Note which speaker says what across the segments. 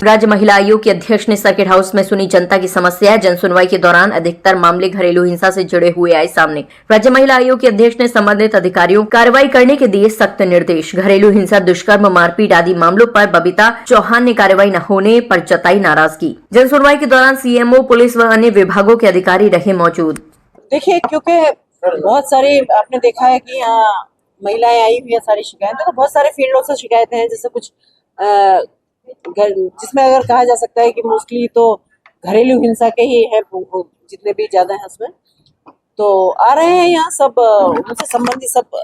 Speaker 1: राज्य महिला आयोग की अध्यक्ष ने सर्किट हाउस में सुनी जनता की समस्या। जन सुनवाई के दौरान अधिकतर मामले घरेलू हिंसा से जुड़े हुए आए सामने। राज्य महिला आयोग की अध्यक्ष ने संबंधित अधिकारियों को कार्रवाई करने के दिए सख्त निर्देश। घरेलू हिंसा, दुष्कर्म, मारपीट आदि मामलों पर बबीता चौहान ने कार्रवाई न होने पर जताई नाराजगी। जन सुनवाई के दौरान सीएमओ, पुलिस व अन्य विभागों के अधिकारी रहे मौजूद।
Speaker 2: देखिए, क्योंकि बहुत सारी आपने देखा है कि यहाँ महिलाएं आई हुई है, सारी शिकायतें, तो बहुत सारे फील्डों से शिकायतें हैं, जैसे कुछ जिसमें अगर कहा जा सकता है कि मोस्टली तो घरेलू हिंसा के ही हैं, जितने भी ज्यादा हैं उसमें तो आ रहे हैं यहाँ सब उनसे संबंधित सब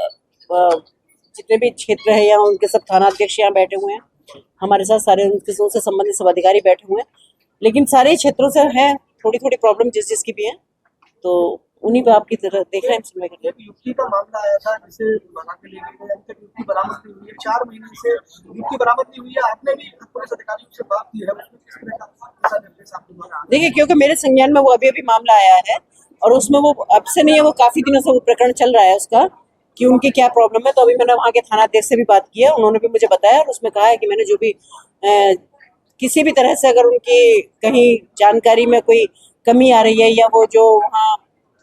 Speaker 2: जितने भी क्षेत्र है यहाँ उनके सब थानाध्यक्ष यहाँ बैठे हुए हैं हमारे साथ, सारे उनसे संबंधित सब अधिकारी बैठे हुए हैं, लेकिन सारे क्षेत्रों से हैं थोड़ी थोड़ी प्रॉब्लम जिसकी भी है, तो उन्हीं पे आपकी तरह देख रहे हैं।
Speaker 3: युक्ति का मामला आया था जिसे बना के ले गए, अभी तक युक्ति बरामद नहीं हुई है, 4 महीने से युक्ति बरामद नहीं हुई है। आपने भी पुलिस अधिकारियों से बात की है, उसमें किस तरह का निर्देश आपको मिला?
Speaker 2: देखिए, क्योंकि मेरे संज्ञान में वो अभी मामला आया है और उसमें वो अब से नहीं है, वो काफी दिनों से वो प्रकरण चल रहा है उसका कि उनकी क्या प्रॉब्लम है। तो अभी मैंने वहाँ के थानाध्यक्ष से भी बात की है, उन्होंने भी मुझे बताया और उसमें कहा है कि मैंने जो भी किसी भी तरह से अगर उनकी कहीं जानकारी में कोई कमी आ रही है या वो जो वहाँ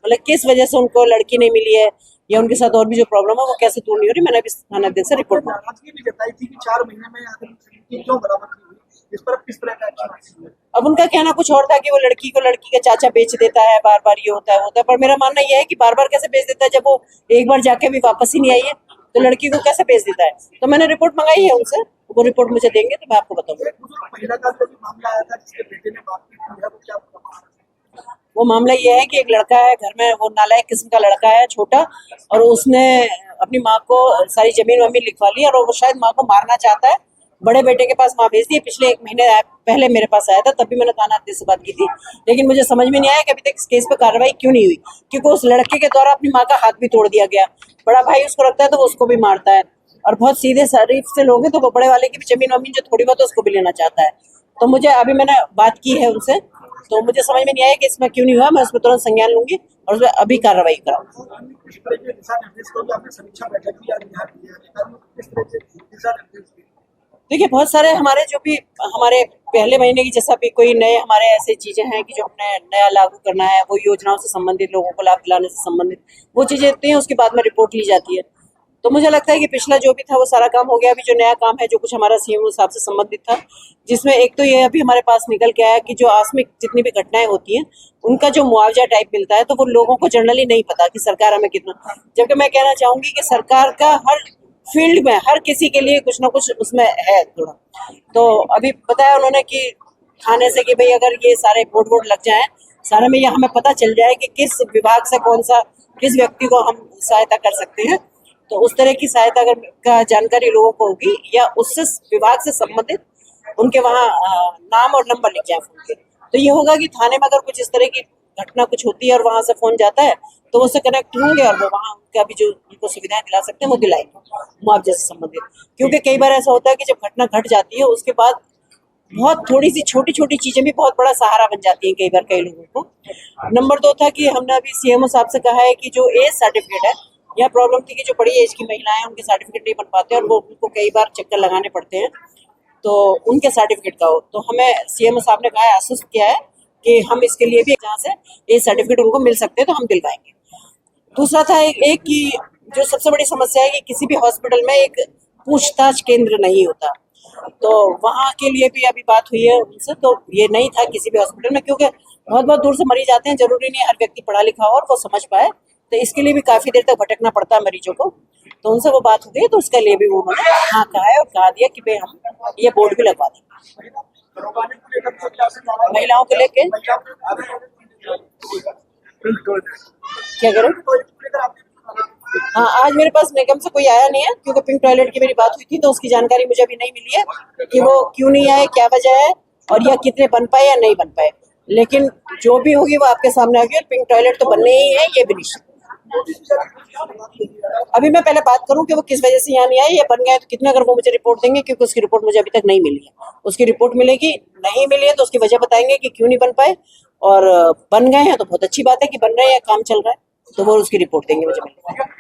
Speaker 2: मतलब किस वजह से उनको लड़की नहीं मिली है या उनके साथ और भी जो प्रॉब्लम है वो कैसे दूर नहीं हो रही, मैंने अभी थानाध्यक्ष से रिपोर्ट
Speaker 3: मांगी भी जताई थी कि 4 महीने में आखिर क्यों बरामद नहीं हुई, इस पर किस तरह का एक्शन?
Speaker 2: अब उनका कहना कुछ और था कि वो लड़की को लड़की का चाचा बेच देता है, बार बार ये होता है, पर मेरा मानना यह है कि बार बार कैसे बेच देता है, जब वो एक बार जाके भी वापस ही नहीं आई है तो लड़की को कैसे बेच देता है। तो मैंने रिपोर्ट मंगाई है उनसे, वो रिपोर्ट मुझे देंगे तो मैं आपको बताऊंगा। वो मामला ये है कि एक लड़का है घर में, वो नालायक किस्म का लड़का है छोटा, और उसने अपनी माँ को सारी जमीन वमीन लिखवा ली और वो शायद माँ को मारना चाहता है। बड़े बेटे के पास माँ भेज दी। पिछले 1 महीने पहले मेरे पास आया था, तब भी मैंने थानाध्यक्ष से बात की थी, लेकिन मुझे समझ में नहीं आया कि अभी तक इस केस पे कार्रवाई क्यों नहीं हुई, क्योंकि उस लड़के के द्वारा अपनी माँ का हाथ भी तोड़ दिया गया। बड़ा भाई उसको रखता है तो वो उसको भी मारता है, और बहुत सीधे शरीफ से लोग हैं तो वो बड़े वाले की भी जमीन वमीन जो थोड़ी बहुत उसको भी लेना चाहता है। तो मुझे अभी मैंने बात की है उनसे, तो मुझे समझ में नहीं आया कि इसमें क्यों नहीं हुआ। मैं उसमें तुरंत संज्ञान लूंगी और उसमें अभी कार्रवाई कराऊंगी। देखिए, बहुत सारे हमारे जो भी हमारे पहले महीने की जैसा भी कोई नए हमारे ऐसे चीजें हैं कि जो हमने नया लागू करना है, वो योजनाओं से संबंधित, लोगों को लाभ दिलाने से संबंधित वो चीजें होती हैं, उसके बाद में रिपोर्ट ली जाती है। तो मुझे लगता है कि पिछला जो भी था वो सारा काम हो गया। अभी जो नया काम है, जो कुछ हमारा सीएम साहब से संबंधित था, जिसमें एक तो ये अभी हमारे पास निकल के आया कि जो आकस्मिक जितनी भी घटनाएं होती हैं उनका जो मुआवजा टाइप मिलता है, तो वो लोगों को जनरली नहीं पता कि सरकार हमें कितना, जबकि मैं कहना चाहूंगी कि सरकार का हर फील्ड में हर किसी के लिए कुछ ना कुछ उसमें है थोड़ा। तो अभी बताया उन्होंने कि थाने से कि भाई अगर ये सारे बोर्ड लग जाएं सारे में, ये हमें पता चल जाए कि किस विभाग से किस व्यक्ति को हम सहायता कर सकते हैं, तो उस तरह की सहायता अगर का जानकारी लोगों को होगी या उससे विभाग से संबंधित उनके वहाँ नाम और नंबर लिख जाए फोन के, तो ये होगा कि थाने में अगर कुछ इस तरह की घटना कुछ होती है और वहां से फोन जाता है तो उससे कनेक्ट होंगे और वो वहाँ उनका भी जो उनको सुविधाएं दिला सकते हैं वो दिलाएंगे मुआवजे से संबंधित। क्योंकि कई बार ऐसा होता है कि जब घटना घट जाती है उसके बाद बहुत थोड़ी सी छोटी छोटी चीजें भी बहुत बड़ा सहारा बन जाती हैं कई बार कई लोगों को। नंबर 2 था कि हमने अभी सीएमओ साहब से कहा है कि जो एज सर्टिफिकेट है, यह प्रॉब्लम थी कि जो बड़ी एज की महिलाएं उनके सर्टिफिकेट नहीं बन पाते और वो उनको कई बार चक्कर लगाने पड़ते हैं, तो उनके सर्टिफिकेट का हो, तो हमें सीएमओ साहब ने कहा है, आश्वस्त किया है कि हम इसके लिए भी जहाँ से एज सर्टिफिकेट उनको मिल सकते हैं तो हम दिलवाएंगे। दूसरा था एक कि जो सबसे बड़ी समस्या है कि किसी भी हॉस्पिटल में एक पूछताछ केंद्र नहीं होता, तो वहाँ के लिए भी अभी बात हुई है उनसे, तो ये नहीं था किसी भी हॉस्पिटल में, क्योंकि बहुत बहुत दूर से मरीज आते हैं, जरूरी नहीं हर व्यक्ति पढ़ा लिखा हो और वो समझ पाए, तो इसके लिए भी काफी देर तक भटकना पड़ता है मरीजों को। तो उनसे वो बात हो गई, तो उसके लिए भी उन्होंने हाँ कहा है और कहा दिया कि भाई हम ये बोर्ड भी लगवा देंगे महिलाओं को लेके। क्या करें? हाँ, आज मेरे पास निगम से कोई आया नहीं है, क्योंकि पिंक टॉयलेट की मेरी बात हुई थी, तो उसकी जानकारी मुझे अभी नहीं मिली है कि वो क्यों नहीं आए, क्या वजह है और या कितने बन पाए या नहीं बन पाए, लेकिन जो भी होगी वो आपके सामने आएगी। और पिंक टॉयलेट तो बनने ही है, ये भी निश्चित। अभी मैं पहले बात करूं कि वो किस वजह से यहाँ नहीं आए या बन गए तो कितने, अगर वो मुझे रिपोर्ट देंगे, क्योंकि उसकी रिपोर्ट मुझे अभी तक नहीं मिली है। उसकी रिपोर्ट मिलेगी, नहीं मिली है तो उसकी वजह बताएंगे कि क्यों नहीं बन पाए, और बन गए हैं तो बहुत अच्छी बात है कि बन रहे हैं या काम चल रहा है, तो वो उसकी रिपोर्ट देंगे मुझे मिलेगी।